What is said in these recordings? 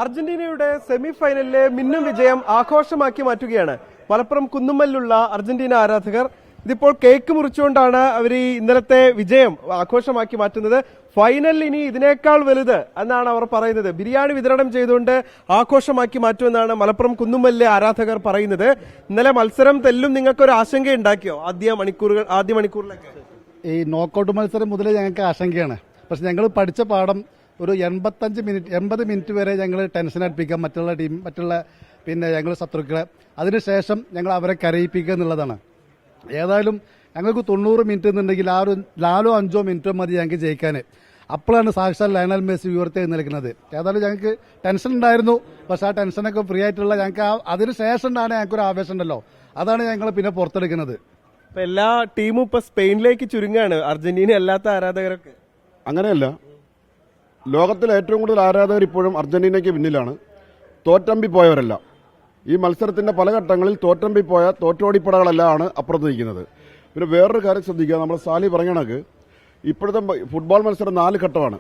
അർജന്റീനയുടെ സെമി ഫൈനലിലെ മിന്നും വിജയം ആഘോഷമാക്കി മാറ്റുകയാണ് മലപ്പുറം കുന്നുമ്മലിലുള്ള അർജന്റീന ആരാധകർ. ഇതിപ്പോൾ കേക്ക് മുറിച്ചുകൊണ്ടാണ് അവർ ഈ ഇന്നലത്തെ വിജയം ആഘോഷമാക്കി മാറ്റുന്നത്. ഫൈനൽ ഇനി ഇതിനേക്കാൾ വലുത് എന്നാണ് അവർ പറയുന്നത്. ബിരിയാണി വിതരണം ചെയ്തുകൊണ്ട് ആഘോഷമാക്കി മാറ്റുമെന്നാണ് മലപ്പുറം കുന്നുമ്മലിലെ ആരാധകർ പറയുന്നത്. ഇന്നലെ മത്സരം തെല്ലും നിങ്ങൾക്കൊരു ആശങ്ക ഉണ്ടാക്കിയോ? ആദ്യ മണിക്കൂറിലൊക്കെ ഈ നോക്കൌട്ട് മത്സരം മുതലേ ഞങ്ങൾക്ക് ആശങ്കയാണ്. പക്ഷെ ഞങ്ങൾ പഠിച്ച പാഠം ഒരു 80 മിനിറ്റ് വരെ ഞങ്ങൾ ടെൻഷൻ അടുപ്പിക്കാം മറ്റുള്ള ഞങ്ങൾ ശത്രുക്കളെ. അതിനുശേഷം ഞങ്ങൾ അവരെ കരയിപ്പിക്കുക എന്നുള്ളതാണ്. ഏതായാലും ഞങ്ങൾക്ക് 90 മിനിറ്റ് എന്നുണ്ടെങ്കിൽ ആ ഒരു 4-5 മിനിറ്റോ മതി ഞങ്ങൾക്ക് ജയിക്കാൻ. അപ്പോഴാണ് സാക്ഷാൽ ലയണൽ മെസ്സി ഉയർത്തി നിൽക്കുന്നത്. ഏതായാലും ഞങ്ങൾക്ക് ടെൻഷൻ ഉണ്ടായിരുന്നു. പക്ഷെ ആ ടെൻഷനൊക്കെ ഫ്രീ ആയിട്ടുള്ള ഞങ്ങൾക്ക് അതിനുശേഷം ഉണ്ടാണ് ഞങ്ങൾക്കൊരു ആവേശം ഉണ്ടല്ലോ, അതാണ് ഞങ്ങൾ പിന്നെ പുറത്തെടുക്കുന്നത്. എല്ലാ ടീമും ഇപ്പൊ സ്പെയിനിലേക്ക് ചുരുങ്ങാണ്, അർജന്റീന അല്ലാത്ത ആരാധകരൊക്കെ. അങ്ങനെയല്ല, ലോകത്തിലെ ഏറ്റവും കൂടുതൽ ആരാധകർ ഇപ്പോഴും അർജന്റീനയ്ക്ക് പിന്നിലാണ്. തോറ്റമ്പി പോയവരല്ല. ഈ മത്സരത്തിന്റെ പല ഘട്ടങ്ങളിൽ തോറ്റമ്പി പോയ തോറ്റോടിപ്പടകളെല്ലാം അപ്പുറത്ത് നിൽക്കുന്നത്. പിന്നെ വേറൊരു കാര്യം ശ്രദ്ധിക്കുക, നമ്മൾ സാലി പറഞ്ഞ കണക്ക് ഇപ്പോഴത്തെ ഫുട്ബോൾ മത്സരം 4 ഘട്ടമാണ്.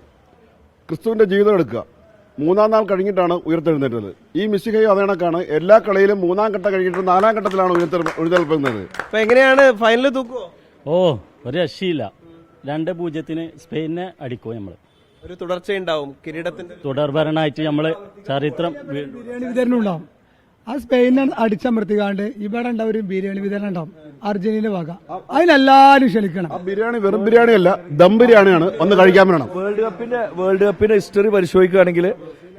ക്രിസ്തുവിന്റെ ജീവിതം എടുക്കുക, 3-ാം നാൾ കഴിഞ്ഞിട്ടാണ് ഉയർത്തെഴുന്നേറ്റത്. ഈ മിശിഹയും അതേ കണക്കാണ്. എല്ലാ കളിയിലും 3-ാം ഘട്ടം കഴിഞ്ഞിട്ട് 4-ാം ഘട്ടത്തിലാണ് ഉയർത്തെഴുന്നേൽക്കുന്നത്. എങ്ങനെയാണ് ഫൈനൽ തൂക്കുവോ? ഒരു രക്ഷയില്ല. 2-0 സ്പെയിനെ അടിക്കും. നമ്മള് ഒരു തുടർച്ചയുണ്ടാവും, കിരീടത്തിന്റെ തുടർഭരണമായിട്ട് നമ്മള് ചരിത്രം ബിരിയാണി വിതരണം ഉണ്ടാവും. ആ സ്പെയിനെ അടിച്ചമർത്തിക്കാണ്ട് ഇവിടെ ഉണ്ടാവും ഒരു ബിരിയാണി വിതരണം ഉണ്ടാവും അർജന്റീന വക. അതിനെല്ലാരും ക്ഷണിക്കണം. ആ ബിരിയാണി വെറും ബിരിയാണി അല്ല, ദം ബിരിയാണിയാണ്. ഒന്ന് കഴിക്കാൻ വേണം. വേൾഡ് കപ്പിന്റെ ഹിസ്റ്ററി പരിശോധിക്കുകയാണെങ്കിൽ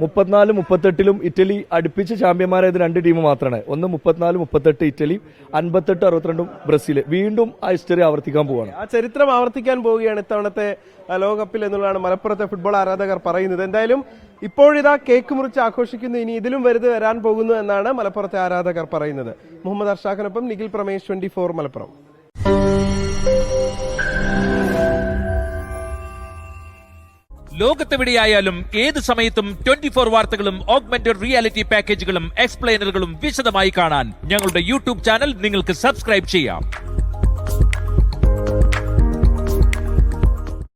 34-38 ഇറ്റലി അടുപ്പിച്ച് ചാമ്പ്യന്മാരായത് 2 ടീം മാത്രമാണ്. ഒന്ന് 34-38 ഇറ്റലി, 58-62 ബ്രസീൽ. വീണ്ടും ആ ഹിസ്റ്ററി ആവർത്തിക്കാൻ പോവുകയാണ്. ആ ചരിത്രം ആവർത്തിക്കാൻ പോവുകയാണ് ഇത്തവണത്തെ ലോകകപ്പിൽ എന്നുള്ളതാണ് മലപ്പുറത്തെ ഫുട്ബോൾ ആരാധകർ പറയുന്നത്. എന്തായാലും ഇപ്പോഴിതാ കേക്ക് മുറിച്ച് ആഘോഷിക്കുന്നു. ഇനി ഇതിലും വലുത് വരാൻ പോകുന്നു എന്നാണ് മലപ്പുറത്തെ ആരാധകർ പറയുന്നത്. മുഹമ്മദ് അർഷാഖിനൊപ്പം നിഖിൽ പ്രമേഷ്, 24 മലപ്പുറം. ലോകത്തെവിടെയായാലും ഏത് സമയത്തും 24 വാർത്തകളും ഓഗ്മെന്റഡ് റിയാലിറ്റി പാക്കേജുകളും എക്സ്പ്ലെയിനറുകളും വിശദമായി കാണാൻ ഞങ്ങളുടെ യൂട്യൂബ് ചാനൽ നിങ്ങൾക്ക് സബ്സ്ക്രൈബ് ചെയ്യാം.